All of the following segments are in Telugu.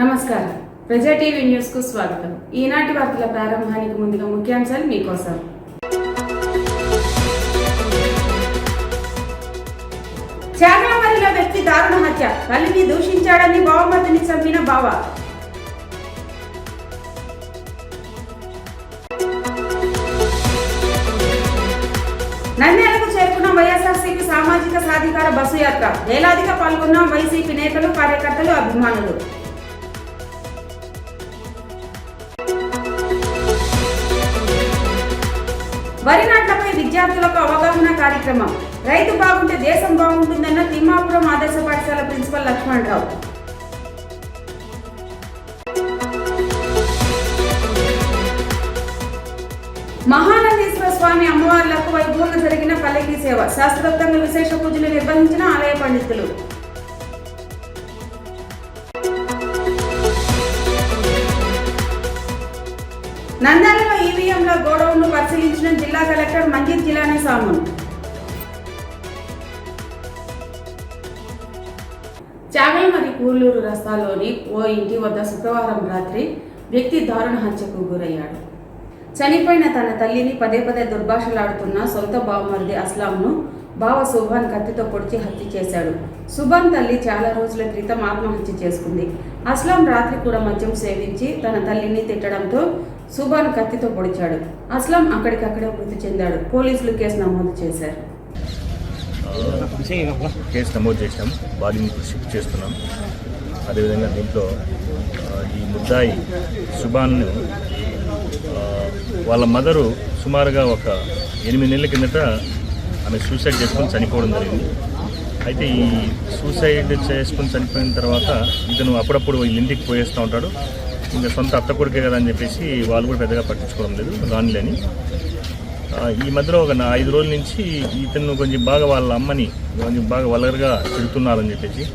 నమస్కారం. ప్రజా టీవీ న్యూస్ కు స్వాగతం. ఈనాటి వార్తల ప్రారంభానికి ముందుగా ముఖ్యాంశాలు మీకోసం. చాగలమరిలో వ్యక్తి దారుణ హత్య. తల్లిని దూషించాడని బావమర్దిని చంపిన బావ. నంద్యాలకు చేరుకున్న వైఎస్ఆర్సీపీ సామాజిక సాధికార బస్సు యాత్ర. వేలాదిగా పాల్గొన్న వైసీపీ నేతలు, కార్యకర్తలు, అభిమానులు. వరి నాట్లపై విద్యార్థులకు అవగాహన కార్యక్రమం. రైతు బాగుంటే దేశం బాగుంటుందన్న తిమ్మాపురం ఆదర్శ పాఠశాల ప్రిన్సిపల్ లక్ష్మణరావు. మహానందీశ్వర స్వామి అమ్మవార్లకు వైభవంగా జరిగిన పల్లకి సేవ. శాస్త్రోక్తంగా విశేష పూజలు నిర్వహించిన ఆలయ పండితులు. నంద్యాలలో ఈవీఎంల గోడౌన్ను పరిశీలించిన జిల్లా కలెక్టర్ మంజీర్ జిలానీ సామున్. చాగలమరి కూర్లూరు రస్తాలోని ఓ ఇంటి వద్ద శుక్రవారం రాత్రి వ్యక్తి దారుణ హత్యకు గురయ్యాడు. చనిపోయిన తన తల్లిని పదే పదే దుర్భాషలాడుతున్న సొంత బావమరిది అస్లాంను బావ సుభాన్ కత్తితో పొడిచి హత్య చేశాడు. సుభాన్ తల్లి చాలా రోజుల క్రితం ఆత్మహత్య చేసుకుంది. అస్లాం రాత్రి కూడా మద్యం సేవించి తన తల్లిని తిట్టడంతో సుభాన్ కత్తితో పొడిచాడు. అస్లాం అక్కడికక్కడే మృతి చెందాడు. పోలీసులు కేసు నమోదు చేశారు. కేసు నమోదు చేసాం, బాడీని షిఫ్ట్ చేస్తున్నాం. అదేవిధంగా దీంట్లో ఈ ముద్దాయి సుభాన్ను వాళ్ళ మదరు సుమారుగా ఒక 8 నెలల కిందట ఆమె సూసైడ్ చేసుకొని చనిపోవడం జరిగింది. అయితే ఈ సూసైడ్ చేసుకొని చనిపోయిన తర్వాత ఇతను అప్పుడప్పుడు వీళ్ళ ఇంటికి పోయేస్తూ ఉంటాడు. ఇంకా సొంత అత్త కొడుకే కదా అని చెప్పేసి వాళ్ళు కూడా పెద్దగా పట్టించుకోవడం లేదు, రానిలేని. ఈ మధ్యలో ఒక 5 రోజుల నుంచి ఇతను కొంచెం బాగా వాళ్ళ అమ్మని కొంచెం బాగా వల్గర్గా తిడుతున్నారని చెప్పేసి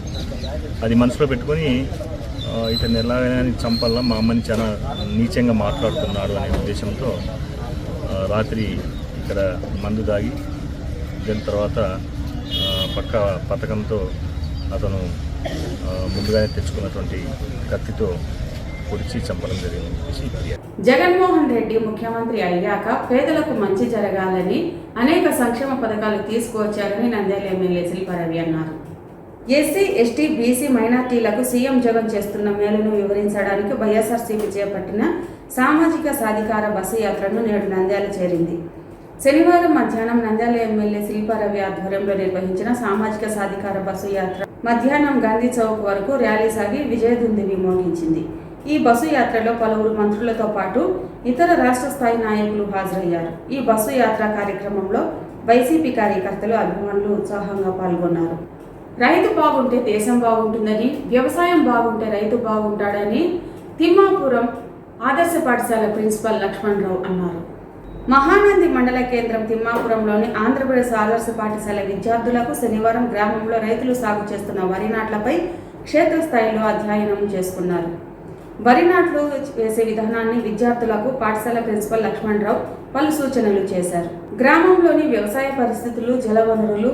అది మనసులో పెట్టుకొని ఇతను ఎలాగైనా చంపాలా, మా అమ్మని చాలా నీచంగా మాట్లాడుతున్నాడు అనే ఉద్దేశంతో రాత్రి ఇక్కడ మందు దాగి దాని తర్వాత పక్క పథకంతో అతను ముందుగానే తెచ్చుకున్నటువంటి కత్తితో పొడిచి చంపడం జరిగింది. జగన్మోహన్ రెడ్డి ముఖ్యమంత్రి అయ్యాక పేదలకు మంచి జరగాలని అనేక సంక్షేమ పథకాలు తీసుకువచ్చారని నంద్యాల ఎమ్మెల్యే శిల్పారవి అన్నారు. ఎస్సీ, ఎస్టీ, బీసీ, మైనార్టీలకు సీఎం జగన్ చేస్తున్న మేలును వివరించడానికి వైఎస్ఆర్సీపీ చేపట్టిన సామాజిక సాధికార బస్సు యాత్రను నేడు నంద్యాల చేరింది. శనివారం మధ్యాహ్నం నంద్యాల ఎమ్మెల్యే శిల్పారవి ఆధ్వర్యంలో నిర్వహించిన సామాజిక సాధికార బస్సు యాత్ర మధ్యాహ్నం గాంధీ చౌక్ వరకు ర్యాలీ సాగి విజయదుందుబి మోగించింది. ఈ బస్సు యాత్రలో పలువురు మంత్రులతో పాటు ఇతర రాష్ట్ర స్థాయి నాయకులు హాజరయ్యారు. ఈ బస్సు యాత్ర కార్యక్రమంలో వైసీపీ కార్యకర్తలు, అభిమానులు ఉత్సాహంగా పాల్గొన్నారు. రైతు బాగుంటే దేశం బాగుంటుందని, వ్యవసాయం బాగుంటే రైతు బాగుంటాడని తిమ్మాపురం ఆదర్శ పాఠశాల ప్రిన్సిపల్ లక్ష్మణరావు అన్నారు. మహానంది మండల కేంద్రం తిమ్మాపురంలోని ఆంధ్రప్రదేశ్ ఆదర్శ పాఠశాల విద్యార్థులకు శనివారం గ్రామంలో రైతులు సాగు చేస్తున్న వరి నాట్లపై క్షేత్రస్థాయిలో అధ్యయనం చేసుకున్నారు. వరి నాట్లు వేసే విధానాన్ని విద్యార్థులకు పాఠశాల ప్రిన్సిపల్ లక్ష్మణరావు పలు సూచనలు చేశారు. గ్రామంలోని వ్యవసాయ పరిస్థితులు, జలవనరులు,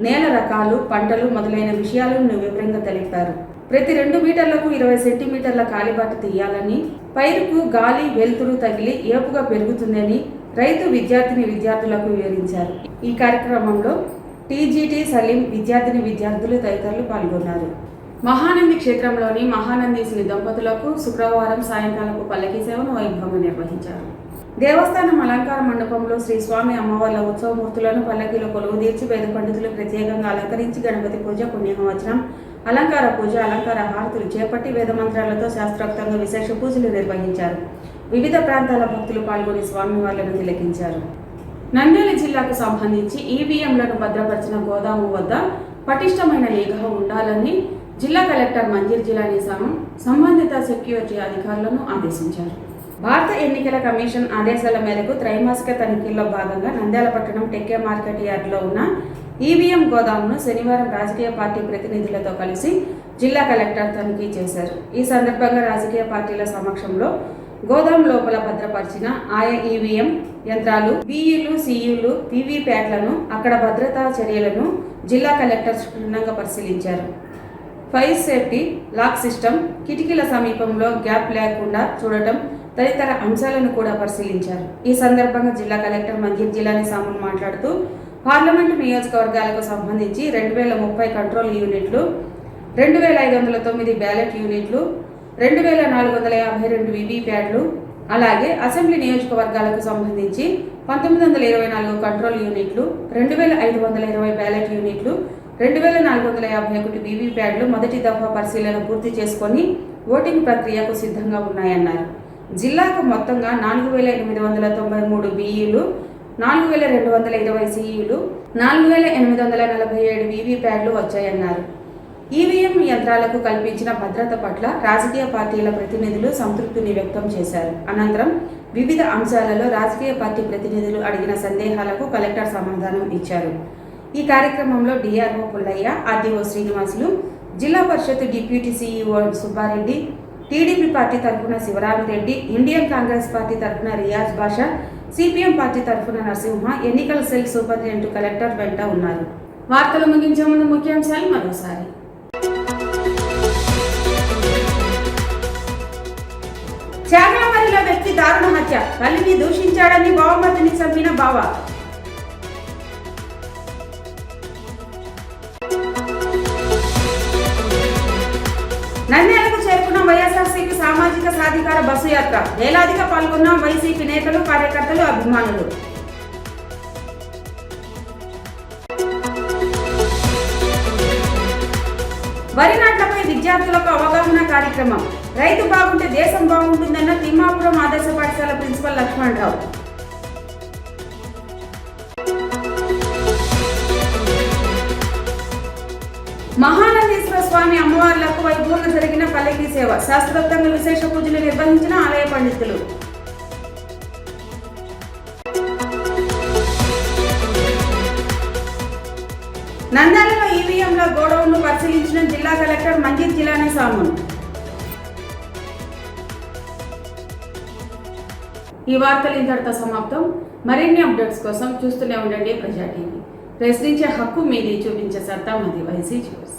నేల రకాలు, పంటలు మొదలైన విషయాలను వివరంగా తెలిపారు. ప్రతి 2 మీటర్లకు 20 సెంటీమీటర్ల కాలిబాట తీయాలని, పైరుకు గాలి, వెలుతురు తగిలి ఏపుగా పెరుగుతుందని రైతు విద్యార్థులకు వివరించారు. ఈ కార్యక్రమంలో టీజీటీ సలీం, విద్యార్థులు తదితరులు పాల్గొన్నారు. మహానంది క్షేత్రంలోని మహానందీశ్వరి దంపతులకు శుక్రవారం సాయంకాలపు పల్లకి సేవను వైభవంగా నిర్వహించారు. దేవస్థానం అలంకార మండపంలో శ్రీ స్వామి అమ్మవార్ల ఉత్సవమూర్తులను పల్లకీలో కొలువు తీర్చి వేద పండితులు ప్రత్యేకంగా అలంకరించి గణపతి పూజ, పుణ్యవచనం, అలంకార పూజ, అలంకార హారతులు చేపట్టి వేద మంత్రాలతో శాస్త్రోక్తంగా విశేష పూజలు నిర్వహించారు. వివిధ ప్రాంతాల భక్తులు పాల్గొని స్వామివార్లను తిలకించారు. నంద్యాల జిల్లాకు సంబంధించి ఈవీఎంలను భద్రపరిచిన గోదాము వద్ద పటిష్టమైన నిఘా ఉండాలని జిల్లా కలెక్టర్ మంజీర్ జిలానీ సామున్ సంబంధిత సెక్యూరిటీ అధికారులను ఆదేశించారు. భారత ఎన్నికల కమిషన్ ఆదేశాల మేరకు త్రైమాసిక తనిఖీల్లో భాగంగా నంద్యాల పట్టణం టెక్కే మార్కెట్ యార్డ్లో ఉన్న ఈవీఎం గోదామును శనివారం రాజకీయ పార్టీ ప్రతినిధులతో కలిసి జిల్లా కలెక్టర్ తనిఖీ చేశారు. ఈ సందర్భంగా రాజకీయ పార్టీల సమక్షంలో గోదాం లోపల భద్రపరిచిన ఆయా ఈవీఎం యంత్రాలు, వీఈలు, సీఈలు, వీవీప్యాట్లను, అక్కడ భద్రతా చర్యలను జిల్లా కలెక్టర్ క్షుణ్ణంగా పరిశీలించారు. ఫైర్ సేఫ్టీ, లాక్ సిస్టమ్, కిటికీల సమీపంలో గ్యాప్ లేకుండా చూడటం తదితర అంశాలను కూడా పరిశీలించారు. ఈ సందర్భంగా జిల్లా కలెక్టర్ మంజీర్ జిలానీ సామున్ మాట్లాడుతూ పార్లమెంటు నియోజకవర్గాలకు సంబంధించి 2030 కంట్రోల్ యూనిట్లు, 2509 బ్యాలెట్ యూనిట్లు, 2452 వీవీప్యాట్లు, అలాగే అసెంబ్లీ నియోజకవర్గాలకు సంబంధించి 1924 కంట్రోల్ యూనిట్లు, 2520 బ్యాలెట్ యూనిట్లు, 2451 వీవీప్యాట్లు మొదటి దఫా పరిశీలన పూర్తి చేసుకొని ఓటింగ్ ప్రక్రియకు సిద్ధంగా ఉన్నాయన్నారు. జిల్లాకు మొత్తంగా 4893 బిఈలు, 4220 సిఈలు, 4847 వీవీప్యాట్లు వచ్చాయన్నారు. ఈవీఎం యంత్రాలకు కల్పించిన భద్రత పట్ల రాజకీయ పార్టీల ప్రతినిధులు సంతృప్తిని వ్యక్తం చేశారు. అనంతరం వివిధ అంశాలలో రాజకీయ పార్టీ ప్రతినిధులు అడిగిన సందేహాలకు కలెక్టర్ సమాధానం ఇచ్చారు. ఈ కార్యక్రమంలో DRO Pullaiah, RDO Srinivasulu, Zilla Parishad deputy CEO Subbareddy, TDP party తరఫున శివరామిరెడ్డి, ఇండియన్ కాంగ్రెస్ పార్టీ తరఫున రియాజ్ బాషా, సిపిఎం పార్టీ తరఫున నరసింహ, ఎన్నికల సెల్ సూపరింటెండెంట్ కలెక్టర్ వెంట ఉన్నారు. వార్తలు ముగించే ముందు ముఖ్యాంశాలు మరోసారి. త్యాగమరిలో వ్యక్తి దారుణ హత్య, తల్లిని దూషించాడని బావమతిని చంపిన బావ. నంద్యాలకు చేరుకున్న వైఎస్ఆర్సీపీ సామాజిక సాధికార బస్సు యాత్ర, వేలాదిగా పాల్గొన్న వైసీపీ నేతలు, కార్యకర్తలు, అభిమానులు. వరి నాట్లపై విద్యార్థులకు అవగాహన కార్యక్రమం, రైతు బాగుంటే దేశం బాగుంటుందన్న తిమ్మాపురం ఆదర్శ పాఠశాల ప్రిన్సిపల్ లక్ష్మణరావు. మహానందేశ్వర స్వామి అమ్మవార్లకు వైభవంగా జరిగిన పల్లకి సేవ, శాస్త్రోక్తంగా విశేష పూజలు నిర్వహించిన ఆలయ పండితులు. నంద్యాలలో ఈవీఎంల గోడౌన్ను పరిశీలించిన జిల్లా కలెక్టర్ మంజీర్ జిలానీ సామున్. ఈ వార్తలు ఇంతటితో సమాప్తం. మరిన్ని అప్డేట్స్ కోసం చూస్తూనే ఉండండి ప్రజా టీవీ. ప్రశ్నించే హక్కు మీది, చూపించే సత్తా మాది. వైసీ న్యూస్.